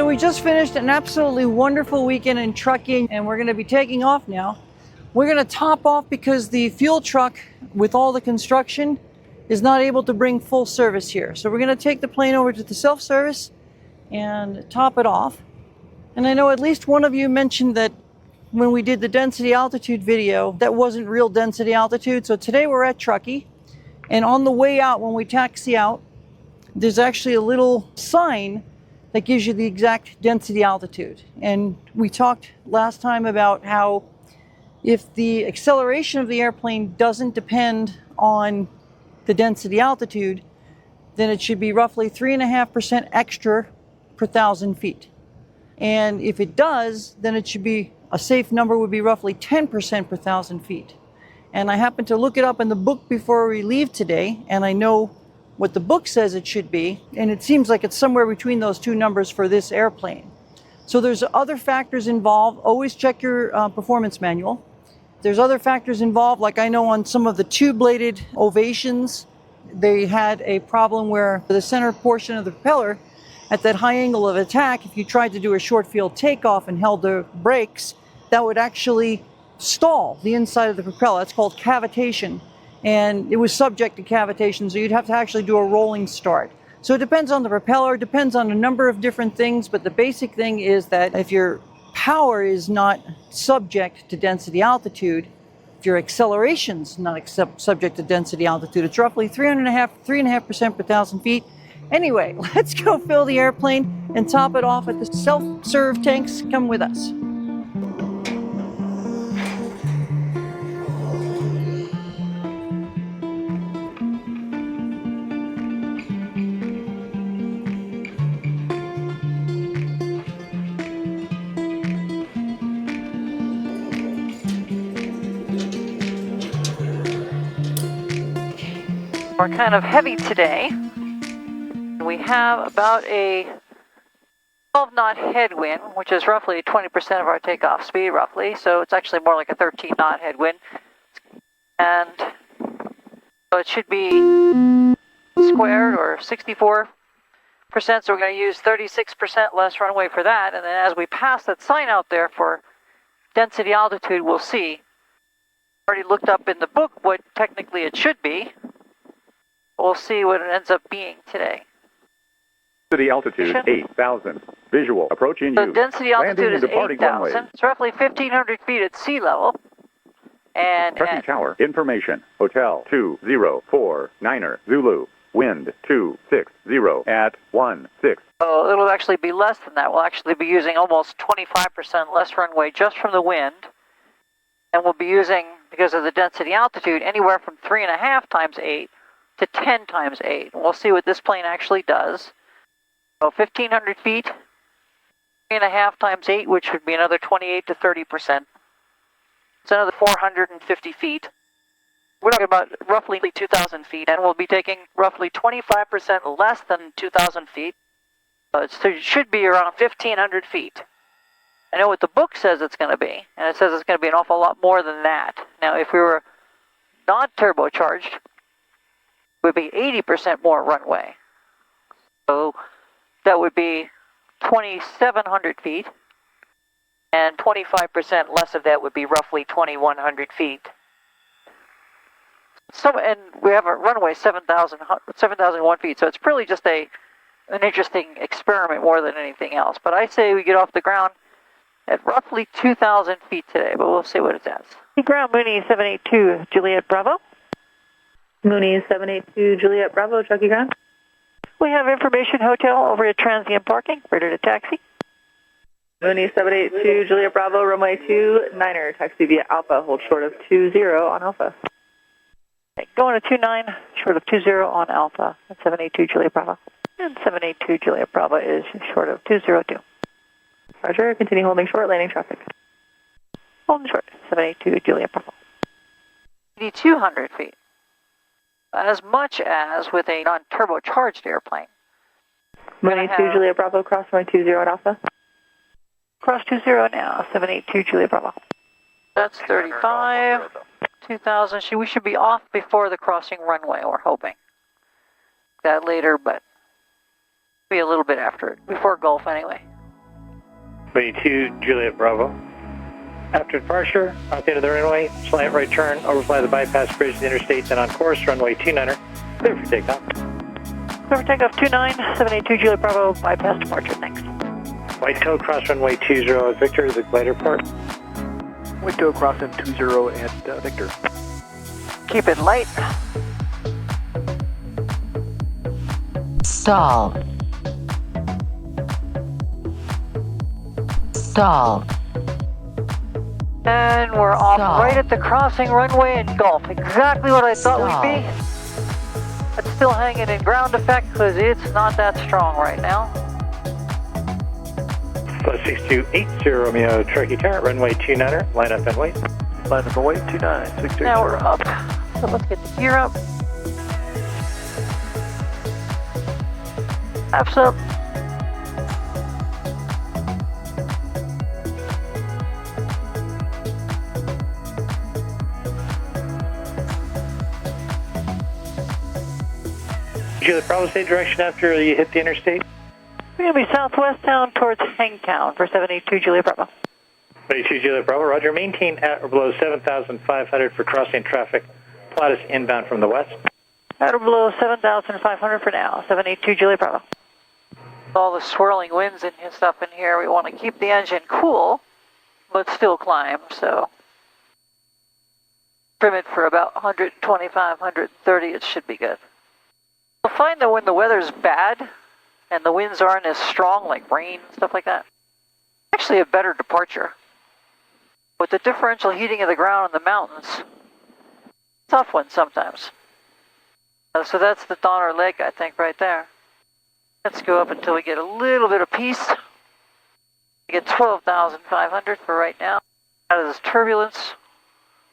So we just finished an absolutely wonderful weekend in Truckee, and we're going to be taking off now. We're going to top off because the fuel truck, with all the construction, is not able to bring full service here. So we're going to take the plane over to the self-service and top it off. And I know at least one of you mentioned that when we did the density altitude video, that wasn't real density altitude. So today we're at Truckee, and on the way out, when we taxi out, there's actually a little sign that gives you the exact density altitude. And we talked last time about how if the acceleration of the airplane doesn't depend on the density altitude, then it should be roughly 3.5% extra per 1,000 feet. And if it does, then it should be, a safe number would be roughly 10% per 1,000 feet. And I happened to look it up in the book before we leave today, and I know what the book says it should be, and it seems like it's somewhere between those two numbers for this airplane. So there's other factors involved. Always check your performance manual. There's other factors involved, like I know on some of the two-bladed ovations, they had a problem where the center portion of the propeller, at that high angle of attack, if you tried to do a short field takeoff and held the brakes, that would actually stall the inside of the propeller. That's called cavitation. And it was subject to cavitation, so you'd have to actually do a rolling start. So it depends on the propeller, depends on a number of different things, but the basic thing is that if your power is not subject to density altitude, if your acceleration's not subject to density altitude, it's roughly 3.5% per 1,000 feet. Anyway, let's go fill the airplane and top it off at the self-serve tanks. Come with us. We're kind of heavy today. We have about a 12-knot headwind, which is roughly 20% of our takeoff speed, roughly. So it's actually more like a 13-knot headwind. And so it should be squared, or 64%. So we're going to use 36% less runway for that. And then as we pass that sign out there for density altitude, we'll see. Already looked up in the book what technically it should be. We'll see what it ends up being today. Density altitude 8,000. Visual approach in use. So density altitude is 8,000. It's roughly 1,500 feet at sea level. And Truckee Tower information. Hotel 2049er Zulu. Wind 260 at 16. So it'll actually be less than that. We'll actually be using almost 25% less runway just from the wind. And we'll be using, because of the density altitude, anywhere from 3.5 times 8 to 10 times 8. And we'll see what this plane actually does. So 1,500 feet, 3.5 times 8, which would be another 28 to 30%. It's another 450 feet. We're talking about roughly 2,000 feet, and we'll be taking roughly 25% less than 2,000 feet. So it should be around 1,500 feet. I know what the book says it's going to be, and it says it's going to be an awful lot more than that. Now, if we were not turbocharged, it would be 80% more runway. So that would be 2,700 feet, and 25% less of that would be roughly 2,100 feet. So, and we have a runway 7,001 feet, so it's really just an interesting experiment more than anything else. But I say we get off the ground at roughly 2,000 feet today, but we'll see what it says. Ground Mooney 782 Juliet Bravo. Mooney 782 Juliet Bravo, Truckee ground. We have information hotel over at transient parking, ready to taxi. Mooney 782 Juliet Bravo, runway 29er, taxi via Alpha, hold short of 20 on Alpha. Okay, going to 29, short of 20 on Alpha, at 782 Juliet Bravo. And 782 Juliet Bravo is short of 202. Roger, continue holding short, landing traffic. Holding short, 782 Juliet Bravo. 8,200 feet. As much as with a non-turbocharged airplane. Mooney 2 Juliet Bravo, cross runway 20 at Alpha. Cross 20 now, 782 Juliet Bravo. That's 35, 2,000. We should be off before the crossing runway, we're hoping. That later, but be a little bit after it, before Gulf anyway. 72 Juliet Bravo. After departure, out the end of the runway, slight right turn, overfly the bypass bridge to the interstate, then on course, runway 29er, clear for takeoff. Clear for takeoff 29, 782 Juliet Bravo, bypass departure, thanks. White toe, cross runway 20 at Victor, the glider port. White toe, cross in 20 and Victor. Keep it light. Stall. Stall. And we're off Stall. right at the crossing runway in Gulf. Exactly what I thought Stall. we'd be. It's still hanging in ground effect because it's not that strong right now. Plus 6280 Romeo Truckee Tower, runway 29er, line up and wait. Line up and wait, 29, 680. Now we're up. So let's get the gear up. Flaps up. Juliet Bravo, state direction after you hit the interstate. We're going to be southwest down towards Hangtown for 782 Juliet Bravo. 72 Juliet Bravo, roger. Maintain at or below 7,500 for crossing traffic. Plot is inbound from the west. At or below 7,500 for now, 782 Juliet Bravo. All the swirling winds and stuff in here, we want to keep the engine cool, but still climb, so trim it for about 125, 130, it should be good. You'll find that when the weather's bad and the winds aren't as strong, like rain and stuff like that, actually a better departure. With the differential heating of the ground in the mountains, tough one sometimes. So that's the Donner Lake, I think, right there. Let's go up until we get a little bit of peace. We get 12,500 for right now. Out of this turbulence,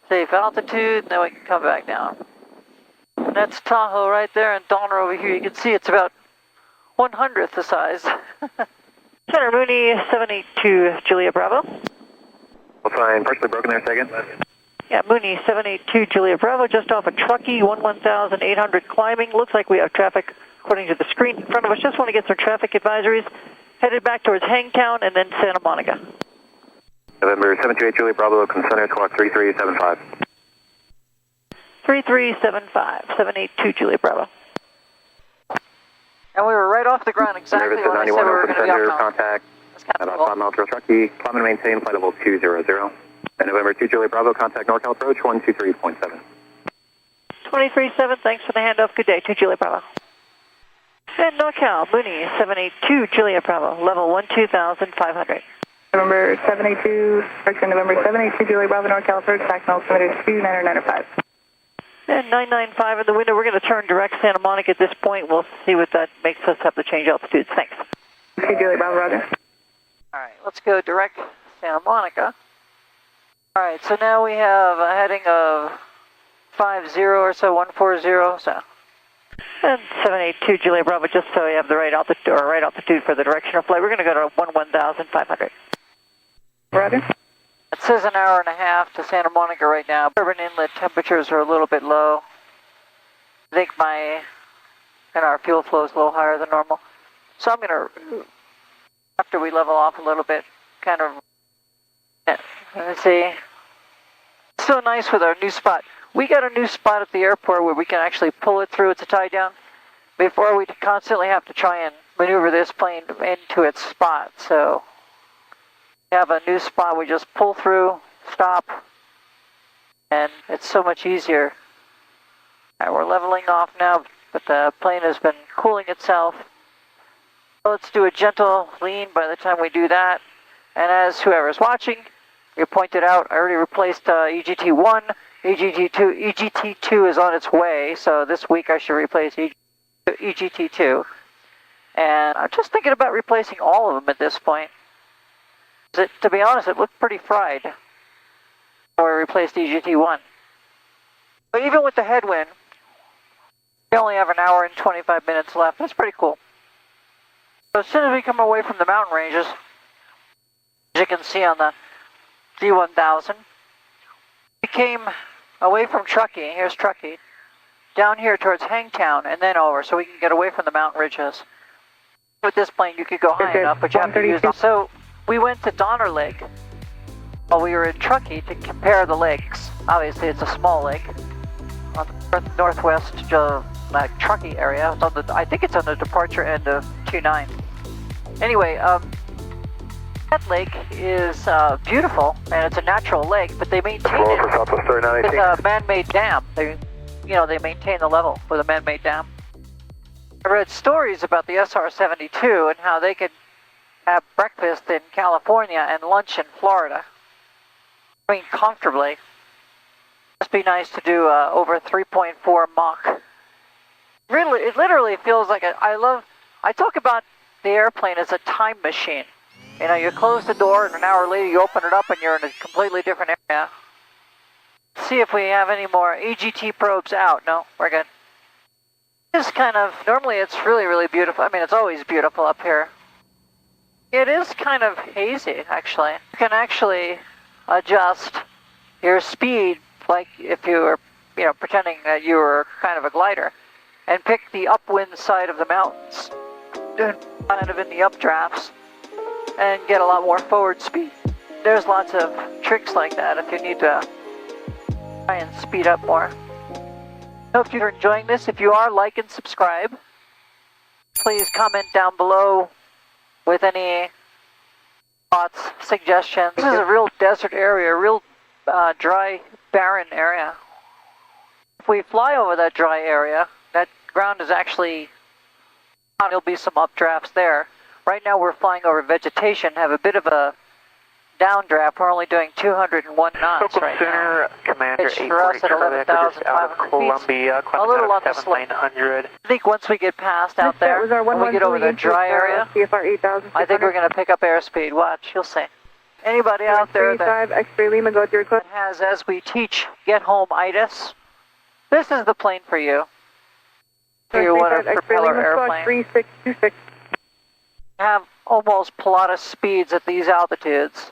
safe altitude, and then we can come back down. And that's Tahoe right there, and Donner over here. You can see it's about 1/100th the size. Center Mooney, 782 Juliet Bravo. We'll find partially broken there, second. Yeah, Mooney, 782 Juliet Bravo, just off of Truckee, 11,800 climbing. Looks like we have traffic according to the screen in front of us. Just want to get some traffic advisories. Headed back towards Hangtown and then Santa Monica. November 728 Juliet Bravo, center squawk 3375. 3375, 782 Juliet Bravo. And we were right off the ground exactly Nervous when I said we 91 were open going to be center, off contact That's kind of about cool. 5 miles from Truckee. Climb and maintain flight level 200. And November 2 Juliet Bravo, contact NorCal approach 123.7. 23.7, thanks for the handoff. Good day, 2 Juliet Bravo. And NorCal, Mooney, 782 Juliet Bravo, level 12,500. November 782, correction, November 782 Juliet Bravo, NorCal approach, tax altimeter 2995. And 995 in the window. We're going to turn direct Santa Monica at this point. We'll see what that makes us have to change altitudes. Thanks. 2 Juliet Bravo, roger. All right, let's go direct Santa Monica. All right, so now we have a heading of 50 or so, 140, so. And 782 Juliet Bravo, just so we have the right altitude for the direction of flight. We're going to go to 11,500. Roger. It says an hour and a half to Santa Monica right now. Urban inlet temperatures are a little bit low. I think our fuel flow is a little higher than normal. So I'm going to, after we level off a little bit, kind of, let's see. It's so nice with our new spot. We got a new spot at the airport where we can actually pull it through. It's a tie down. Before we constantly have to try and maneuver this plane into its spot. So we have a new spot. We just pull through, stop, and it's so much easier. All right, we're leveling off now, but the plane has been cooling itself. So let's do a gentle lean by the time we do that. And as whoever's watching, you pointed out, I already replaced EGT1. EGT2 is on its way, so this week I should replace EGT2. And I'm just thinking about replacing all of them at this point. To be honest, it looked pretty fried when we replaced EGT1. But even with the headwind, we only have an hour and 25 minutes left. That's pretty cool. So as soon as we come away from the mountain ranges, as you can see on the D1000, we came away from Truckee, here's Truckee, down here towards Hangtown and then over so we can get away from the mountain ridges. With this plane you could go high enough, but you have to use them. So We went to Donner Lake while we were in Truckee to compare the lakes. Obviously, it's a small lake on the northwest Truckee area. It's on I think it's on the departure end of 29. Anyway, that lake is beautiful, and it's a natural lake, but they maintain it with a man-made dam. They maintain the level with a man-made dam. I read stories about the SR-72 and how they could have breakfast in California and lunch in Florida. I mean, comfortably. Must be nice to do over 3.4 Mach. Really, it literally feels like I talk about the airplane as a time machine. You know, you close the door and an hour later you open it up and you're in a completely different area. Let's see if we have any more AGT probes out. No, we're good. It's normally it's really, really beautiful. I mean, it's always beautiful up here. It is kind of hazy, actually. You can actually adjust your speed, like if you were, pretending that you were kind of a glider, and pick the upwind side of the mountains, kind of in the updrafts, and get a lot more forward speed. There's lots of tricks like that if you need to try and speed up more. I hope you're enjoying this. If you are, like and subscribe. Please comment down below with any thoughts, suggestions. This is a real desert area, a real dry, barren area. If we fly over that dry area, that ground is actually, there'll be some updrafts there. Right now we're flying over vegetation, have a bit of a downdraft. We're only doing 201 knots right now. Commander Pitch for us at 11,500 Columbia, feet. A little on the slope. I think once we get past out there, when we get over the dry area, I think we're going to pick up airspeed. Watch, you'll see. Anybody out there that has, as we teach, get home-itis, this is the plane for you. If you want a propeller airplane. 3626. Have almost Pilatus speeds at these altitudes.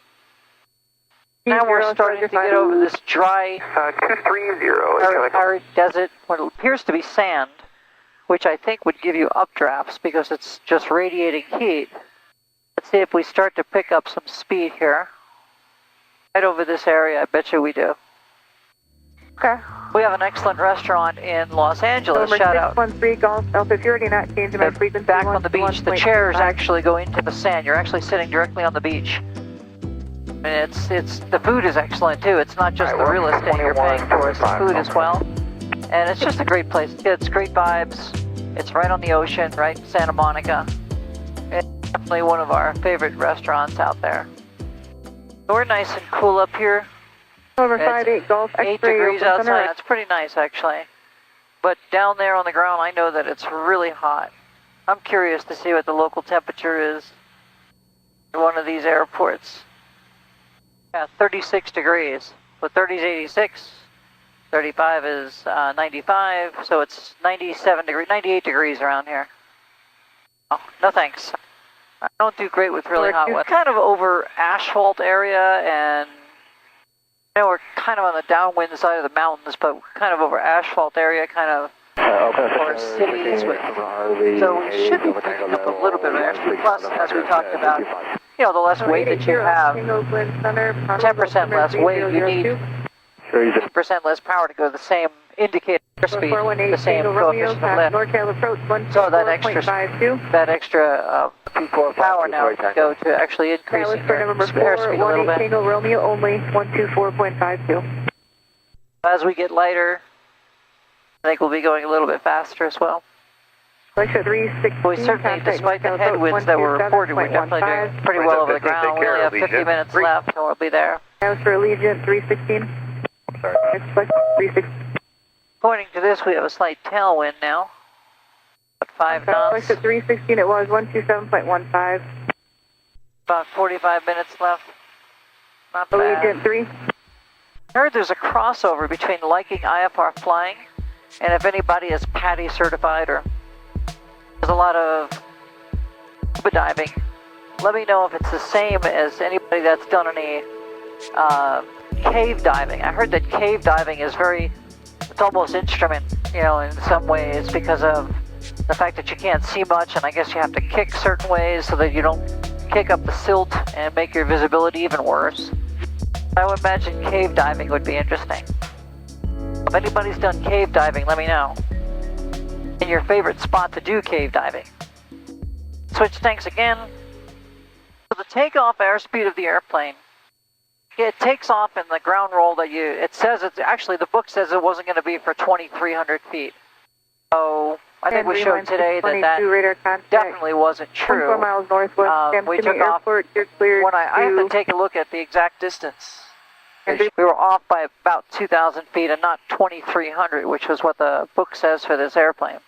Now we're starting to get over this dry, 230. arid desert, what appears to be sand, which I think would give you updrafts because it's just radiating heat. Let's see if we start to pick up some speed here. Right over this area, I bet you we do. Okay. We have an excellent restaurant in Los Angeles. Shout out. 613 Golf, Alpha Purity, not changing my frequency. Back on the beach, the chairs actually go into the sand. You're actually sitting directly on the beach. And the food is excellent too. It's not just the real estate you're paying for, it's the food as well. And it's just a great place. It's great vibes. It's right on the ocean, right in Santa Monica. It's definitely one of our favorite restaurants out there. We're nice and cool up here. Over 58 Golf, 8 degrees outside. That's pretty nice actually. But down there on the ground, I know that it's really hot. I'm curious to see what the local temperature is at one of these airports. Yeah, 36 degrees. So 30 is 86, 35 is 95, so it's 98 degrees around here. Oh, no thanks. I don't do great with really hot weather. Kind of over asphalt area, and we're kind of on the downwind side of the mountains, but kind of over asphalt area, kind of or cities with, so we should be picking up a little bit of airspeed. Plus, as we talked about, the less weight that you have, 10% less weight, you need 10% less power to go the same indicator airspeed, the same coefficient of lift. So that extra power now can go to actually increasing your airspeed a little bit. Romeo only 124.52. As we get lighter, I think we'll be going a little bit faster as well. We certainly, despite the headwinds that were reported, we're definitely doing pretty well over the ground. We only have 50 minutes left and we'll be there. That was for Allegiant 316. Sorry. 316. According to this, we have a slight tailwind now. About 5 knots. At 316, it was 127.15. About 45 minutes left. Not bad. Allegiant 3. I heard there's a crossover between liking IFR flying and if anybody is PADI certified or there's a lot of scuba diving. Let me know if it's the same as anybody that's done any cave diving. I heard that cave diving is it's almost instrument, in some ways because of the fact that you can't see much, and I guess you have to kick certain ways so that you don't kick up the silt and make your visibility even worse. I would imagine cave diving would be interesting. If anybody's done cave diving, let me know. And your favorite spot to do cave diving. Switch tanks again. So the takeoff airspeed of the airplane. It takes off in the ground roll that it says it's actually, the book says it wasn't going to be for 2,300 feet. So I think we showed today that definitely wasn't true. 4 miles northwest, we took off. Airport, you're cleared When I have to take a look at the exact distance. We were off by about 2,000 feet and not 2,300, which was what the book says for this airplane.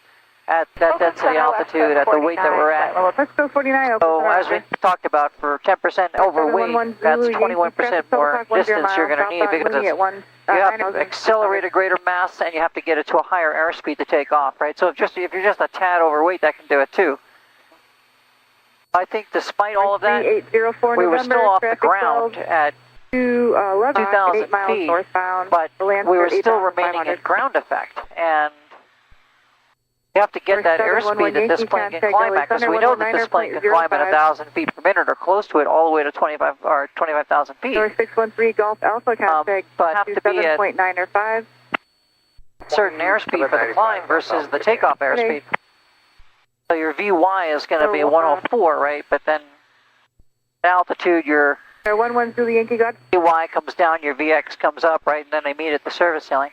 At that density altitude, at the weight that we're at. Let's go 49. So as we talked about, for 10% overweight, that's 21% more distance you're going to need because you have to accelerate a greater mass and you have to get it to a higher airspeed to take off, right? So if you're just a tad overweight, that can do it too. I think despite all of that, we were still off the ground at 2,000 feet, but we were still remaining in ground effect. And you have to get that airspeed that this plane can climb at, because we know that this plane can climb at 1,000 feet per minute or close to it, all the way to 25,000 feet. North 613 Golf Alpha contact, but have to be at 7.905. certain airspeed for the climb versus the takeoff airspeed. So your VY is going to be 104, right? But then altitude, your 11 Zulu Yankee God. VY comes down, your VX comes up, right? And then they meet at the service ceiling.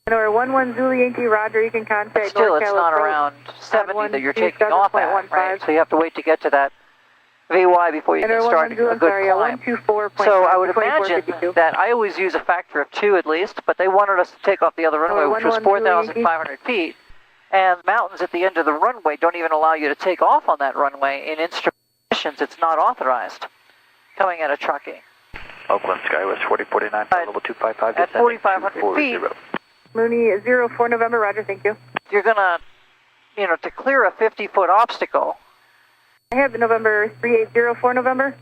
Or 11 Zulu Yankee, Roger, you can contact. But still, it's not around 70 that you're taking off at, right? So you have to wait to get to that VY before you can start a good climb. So I would imagine that I always use a factor of 2 at least, but they wanted us to take off the other runway, which was 4,500 feet. And mountains at the end of the runway don't even allow you to take off on that runway. In instrument conditions, it's not authorized. Coming out of Truckee. Oakland Skywest 4049, level 255. At 4,500 feet. Mooney 04 November, Roger, thank you. You're gonna, to clear a 50-foot obstacle. I have the November 3804 November.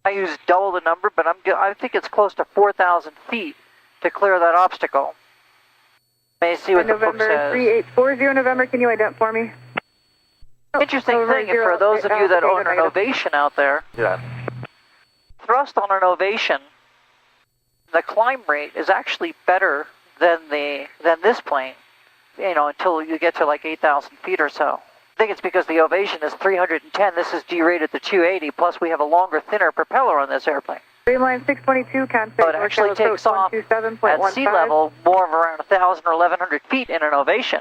I use double the number, but I think it's close to 4,000 feet to clear that obstacle. May see what the book says. November 3840 November, can you ident for me? Interesting thing, and for those of you that own an Ovation out there, thrust on an Ovation, the climb rate is actually better than this plane, until you get to like 8,000 feet or so. I think it's because the Ovation is 310, this is G-rated to 280, plus we have a longer, thinner propeller on this airplane. Streamline 622, contact. So it actually takes off at sea level more of around 1,000 or 1,100 feet in an Ovation.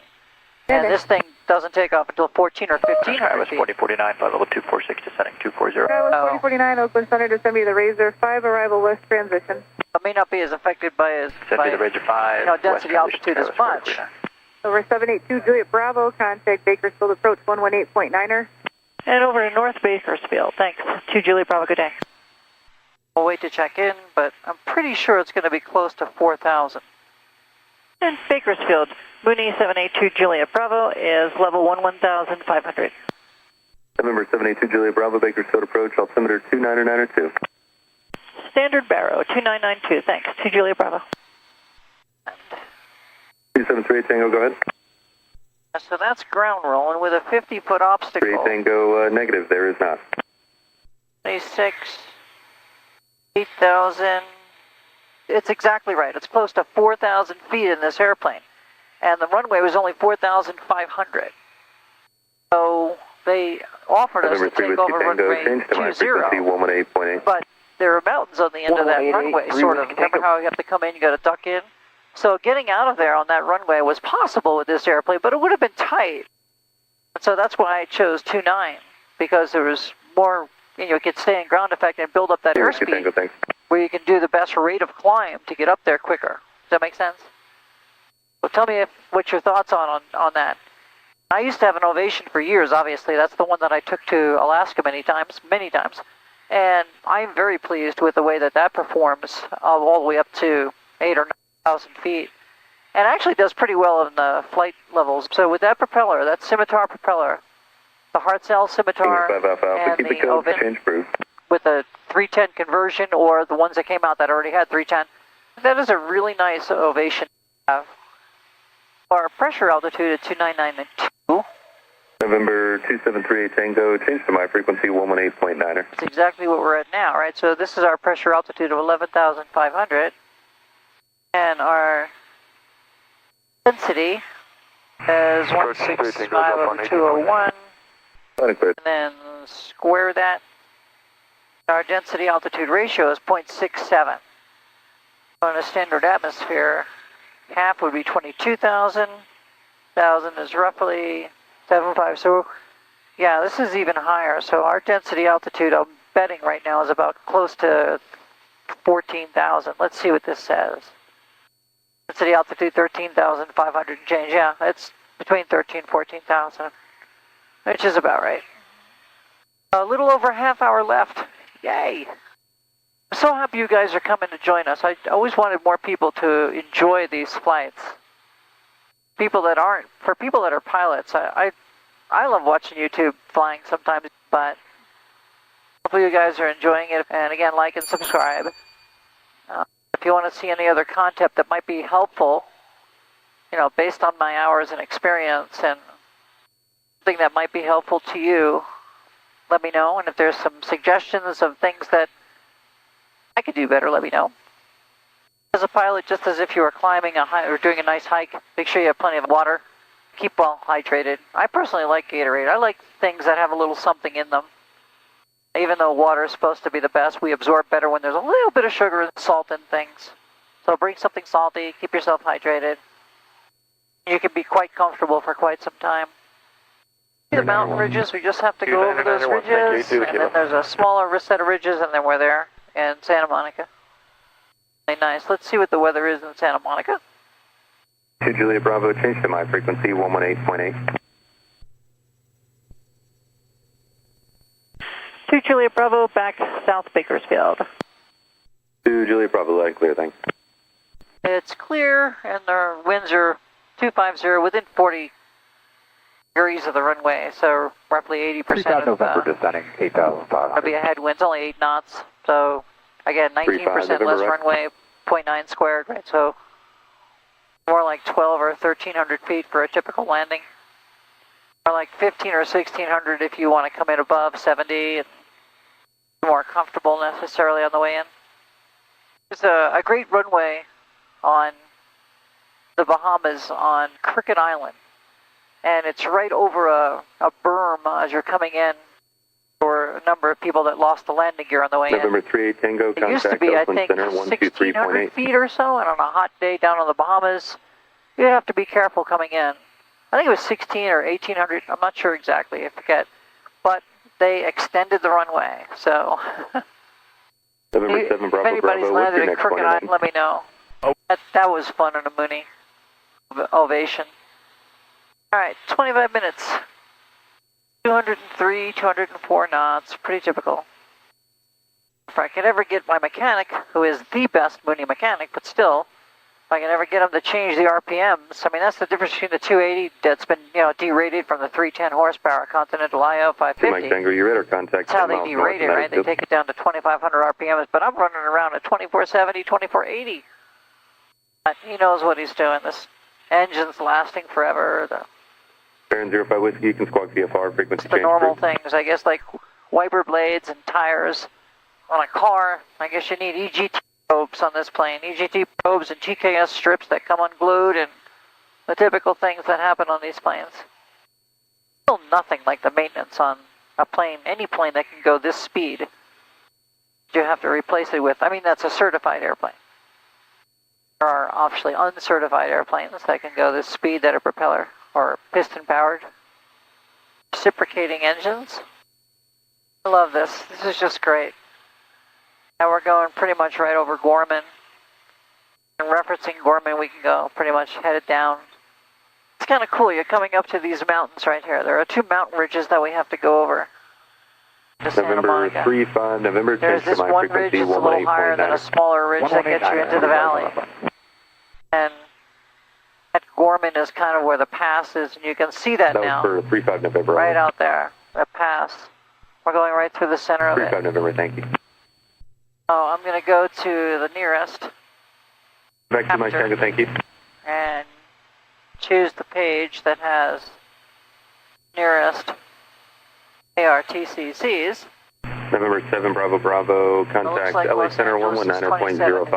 And this thing doesn't take off until 14 or 1,500 feet. 4049, flight level 246, descending 240. 4049, Oakland Center, descend me the Razor 5, arrival west transition. It may not be as affected by the Razor 5, density altitude as much. Over 782 Juliet Bravo, contact Bakersfield approach 118.9er. And over to North Bakersfield, thanks. 2 Juliet Bravo, good day. We'll wait to check in, but I'm pretty sure it's going to be close to 4,000. And Bakersfield, Mooney 782 Juliet Bravo is level 11,500. November 782 Juliet Bravo, Bakersfield approach, altimeter 2992. Standard Barrow, 2992, thanks. 2 Juliet Bravo. 273 Tango, go ahead. So that's ground roll, and with a 50-foot obstacle. 3 Tango negative, there is not. 26, 8,000. It's exactly right. It's close to 4,000 feet in this airplane. And the runway was only 4,500. So they offered us to take over runway 20. But there are mountains on the end of that runway, sort of. Remember how you have to come in, you got to duck in? So getting out of there on that runway was possible with this airplane, but it would have been tight. So that's why I chose 29, because there was more, you could stay in ground effect and build up that airspeed, where you can do the best rate of climb to get up there quicker. Does that make sense? Well, tell me what your thoughts on that. I used to have an Ovation for years, obviously. That's the one that I took to Alaska many times. And I'm very pleased with the way that performs all the way up to 8,000 or 9,000 feet. And actually does pretty well in the flight levels. So with that propeller, that Scimitar propeller, the Hartzell Scimitar and the Ovation with a 310 conversion, or the ones that came out that already had 310, that is a really nice Ovation to have. Our pressure altitude at 2992, November 2738 Tango, change to my frequency 118.9er. That's exactly what we're at now, right? So this is our pressure altitude of 11,500. And our density is 165/201. And then square that. Our density altitude ratio is 0.67. On a standard atmosphere, half would be 22,000. 1,000 is roughly 7.5. So, yeah, this is even higher. So our density altitude, I'm betting right now, is about close to 14,000. Let's see what this says. Density altitude 13,500 and change. Yeah, it's between 13,000 and 14,000, which is about right. A little over a half hour left. Yay! I'm so happy you guys are coming to join us. I always wanted more people to enjoy these flights. People that aren't, for people that are pilots, I love watching YouTube flying sometimes, but hopefully you guys are enjoying it. And again, like and subscribe. If you want to see any other content that might be helpful, you know, based on my hours and experience and something that might be helpful to you, let me know. And if there's some suggestions of things that I could do better, let me know. As a pilot, just as if you were climbing a high or doing a nice hike, make sure you have plenty of water. Keep well hydrated. I personally like Gatorade. I like things that have a little something in them. Even though water is supposed to be the best, we absorb better when there's a little bit of sugar and salt in things. So bring something salty, keep yourself hydrated. You can be quite comfortable for quite some time. The mountain ridges, we just have to go over those ridges, and then there's a smaller set of ridges, and then we're there in Santa Monica. Really nice. Let's see what the weather is in Santa Monica. 2 Juliet Bravo, change to my frequency 118.8. 2 Juliet Bravo, back South Bakersfield. 2 Juliet Bravo, light and clear, thanks. It's clear, and the winds are 250 within 40 degrees of the runway, so roughly 80% of November descending 8,500. That'll be a headwind. It's only 8 knots, so again, 19% less runway, 0.9 squared, right? So more like 12 or 1,300 feet for a typical landing. Or like 15 or 1,600 if you want to come in above 70 and be more comfortable necessarily on the way in. There's a great runway on the Bahamas on Crooked Island. And it's right over a berm as you're coming in for a number of people that lost the landing gear on the way November in. 38 Tango, It used to be, I think, 1,600 feet or so, and on a hot day down on the Bahamas, you'd have to be careful coming in. I think it was 16 or 1,800, I'm not sure exactly, I forget. But they extended the runway, so November 7 Bravo, if anybody's Bravo, landed in next Crooked Island, let me know. Oh. That was fun in a Mooney ovation. All right, 25 minutes. 203, 204 knots, pretty typical. If I could ever get my mechanic, who is the best Mooney mechanic, but still, if I can ever get him to change the RPMs, I mean, that's the difference between the 280 that's been, you know, derated from the 310 horsepower Continental IO 550. Mike Tango, your radar contact. That's how they derate it, right? They take it down to 2,500 RPMs, but I'm running around at 2,470, 2,480. But he knows what he's doing. This engine's lasting forever. Baron 05 Whiskey, you can squawk VFR, frequency The change. normal things, I guess, like wiper blades and tires on a car. I guess you need EGT probes on this plane. EGT probes and GKS strips that come unglued and the typical things that happen on these planes. Still nothing like the maintenance on a plane, any plane that can go this speed. You have to replace it with, I mean, that's a certified airplane. There are obviously uncertified airplanes that can go this speed that are propeller or piston powered. Reciprocating engines. I love this. This is just great. Now we're going pretty much right over Gorman. And referencing Gorman, we can go pretty much headed down. It's kind of cool. You're coming up to these mountains right here. There are 2 mountain ridges that we have to go over. To Santa November Monica. 35, November 10 There's this one ridge that's a little higher than a smaller ridge that gets you into the valley. And that Gorman is kind of where the pass is, and you can see that now. That was for 35 November. Right out there, that pass. We're going right through the center of it. 35 November, thank you. Oh, I'm going to go to the nearest. Back to my Tango, thank you. And choose the page that has nearest ARTCCs. November 7 Bravo Bravo, It contact looks like LA Los Center Angeles is 119.05.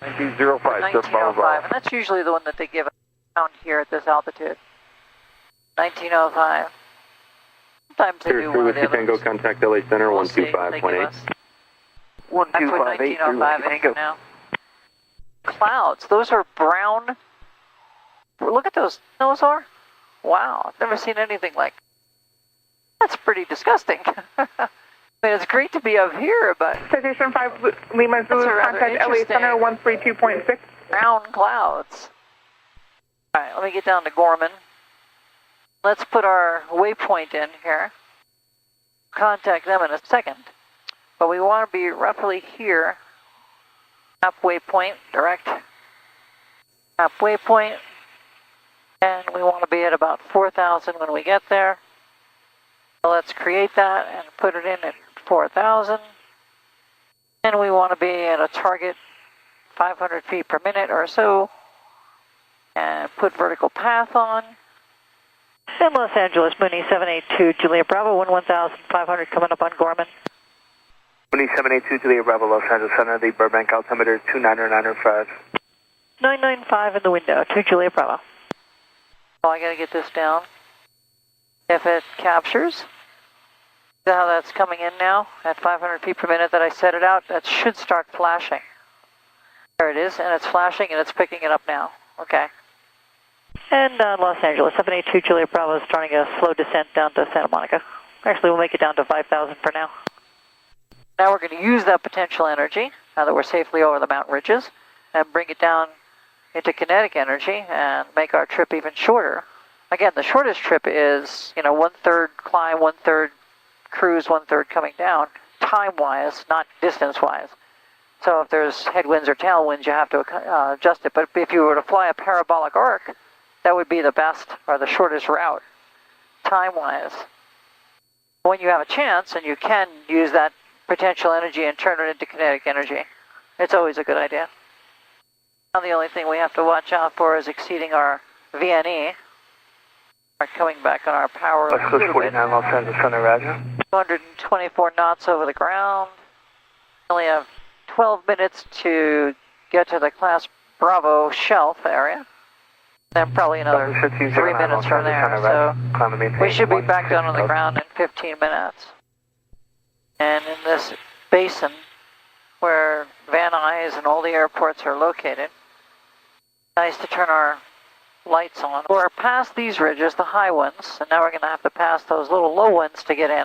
1905, 1905, and that's usually the one that they give around here at this altitude. 1905. Sometimes they do one of the Whiskey Tango, others. contact LA Center We'll see. They give 125.8. us. I put 1258 through 1905 in Tango. for now. Clouds, those are brown. Look at those are. Wow, I've never seen anything like. That's pretty disgusting. I mean, it's great to be up here, but Citation 5 Lima Zulu, That's rather contact LA Center interesting. 132.6. brown clouds. All right, let me get down to Gorman. Let's put our waypoint in here. Contact them in a second. But we want to be roughly here. Map waypoint, direct. Map waypoint. And we want to be at about 4,000 when we get there. So let's create that and put it in at 4,000. And we want to be at a target 500 feet per minute or so. And put vertical path on. In Los Angeles, Mooney 782, Juliet Bravo, 11,500 coming up on Gorman. Mooney 782, Juliet Bravo, Los Angeles Center, the Burbank altimeter 29905. 995 in the window, 2 Juliet Bravo. Oh, I gotta get this down. If it captures, see how that's coming in now at 500 feet per minute that I set it out? That should start flashing. There it is, and it's flashing and it's picking it up now. Okay. And Los Angeles, 782 Juliet Bravo is starting a slow descent down to Santa Monica. Actually, we'll make it down to 5,000 for now. Now we're going to use that potential energy, now that we're safely over the mountain ridges, and bring it down into kinetic energy and make our trip even shorter. Again, the shortest trip is, 1/3 climb, 1/3 cruise, 1/3 coming down, time-wise, not distance-wise. So if there's headwinds or tailwinds, you have to adjust it. But if you were to fly a parabolic arc, that would be the best or the shortest route, time-wise. When you have a chance, and you can use that potential energy and turn it into kinetic energy, it's always a good idea. Now the only thing we have to watch out for is exceeding our VNE. Are coming back on our power a little bit. 49 Los Angeles Center, Roger. 224 knots over the ground. We only have 12 minutes to get to the Class Bravo shelf area. Then probably another 3 minutes from there. So we should be back down on the ground in 15 minutes. And in this basin where Van Nuys and all the airports are located, nice to turn our lights on. We're past these ridges, the high ones, and now we're going to have to pass those little low ones to get in.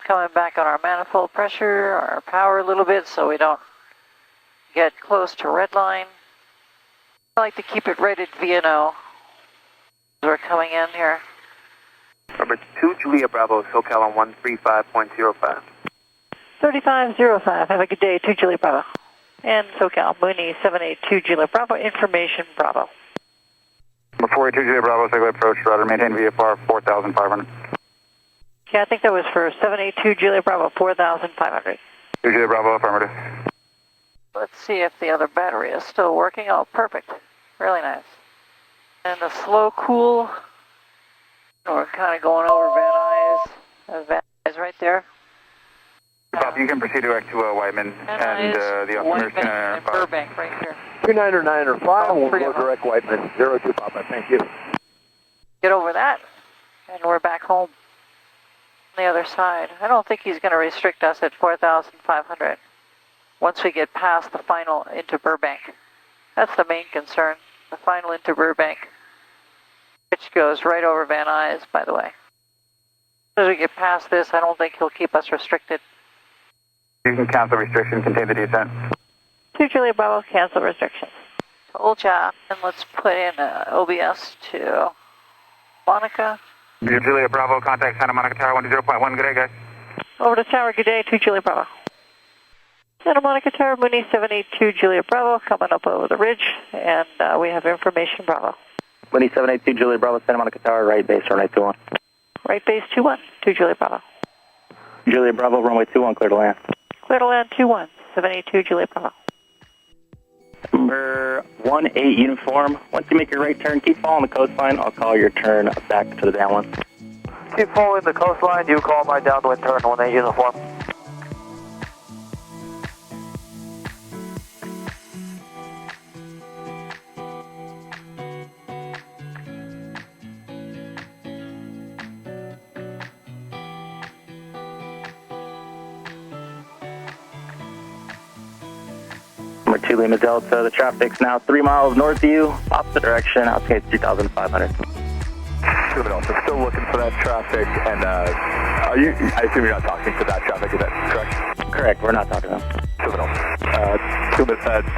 Coming back on our manifold pressure, our power a little bit so we don't get close to red line. I like to keep it rated VNO as we're coming in here. Number 2, Juliet Bravo, SoCal on 135.05. 3505, have a good day, 2 Juliet Bravo. And SoCal, Mooney 782 Juliet Bravo, information Bravo. Number 482 Juliet Bravo, circle approach, rudder, maintain VFR 4,500. Yeah, I think that was for 782 Juliet Bravo, 4,500. 2 Juliet Bravo, affirmative. Let's see if the other battery is still working. Oh, perfect. Really nice. And a slow cool. We're kind of going over Van Nuys. Van Nuys right there. Bob, you can proceed direct to Whiteman, and the altimeter is Whiteman and Burbank right here. 29905, we'll go direct Whiteman, 02 Papa, thank you. Get over that, and we're back home on the other side. I don't think he's going to restrict us at 4,500 once we get past the final into Burbank. That's the main concern, the final into Burbank, which goes right over Van Nuys, by the way. As we get past this, I don't think he'll keep us restricted. You can cancel restriction, contain the descent. 2 Juliet Bravo, cancel restrictions. Old job, and let's put in OBS to Monica. Juliet Bravo, contact Santa Monica Tower 10.1, good day, guys. Over to Tower, good day, 2 Juliet Bravo. Santa Monica Tower, Mooney 782 Juliet Bravo, coming up over the ridge, and we have information Bravo. Mooney 782 Juliet Bravo, Santa Monica Tower, right base, runway 21. Right base 21, 2 Juliet Bravo. Juliet Bravo, runway 21, clear to land. Clear to land 21, 782 Juliet Bravo. Number 18 uniform. Once you make your right turn, keep following the coastline. I'll call your turn back to the downwind. Keep following the coastline. You call my downwind turn 18 uniform. Number 2 Lima Delta. The traffic's now 3 miles north of you, opposite direction, outskirts 3,500. Lima Delta, still looking for that traffic, and I assume you're not talking to that traffic, is that correct? Correct, we're not talking to them. Lima Delta.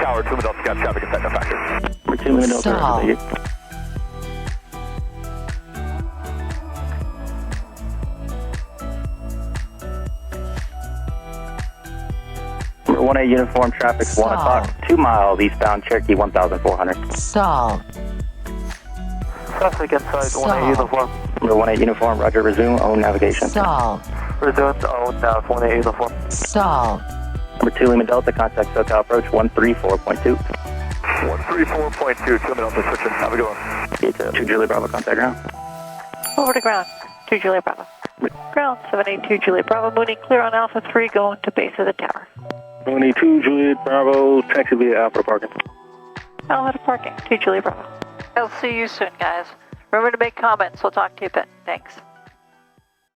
Tower, Lima Delta, got traffic in Techno Factor. Number 2 Lima Delta. Stop. Number 18 uniform, traffic's 1 o'clock, 2 miles eastbound, Cherokee 1,400. Stall. Traffic inside 18 uniform. Number 18 uniform, roger, resume, own navigation. Stall. Resume own nav 18 uniform. Stall. Number 2 Lima Delta, contact SoCal approach 134.2. 134.2, 2 Lima Delta, switching, have a good one. 2 Julia Bravo, contact ground. Over to ground. 2 Juliet Bravo. Ground 782 Juliet Bravo. Mooney clear on Alpha 3 going to base of the tower. Mooney 2 Juliet Bravo, taxi via Alpha parking. Alpha to parking. 2 Juliet Bravo. I'll see you soon, guys. Remember to make comments. We'll talk to you a bit. Thanks.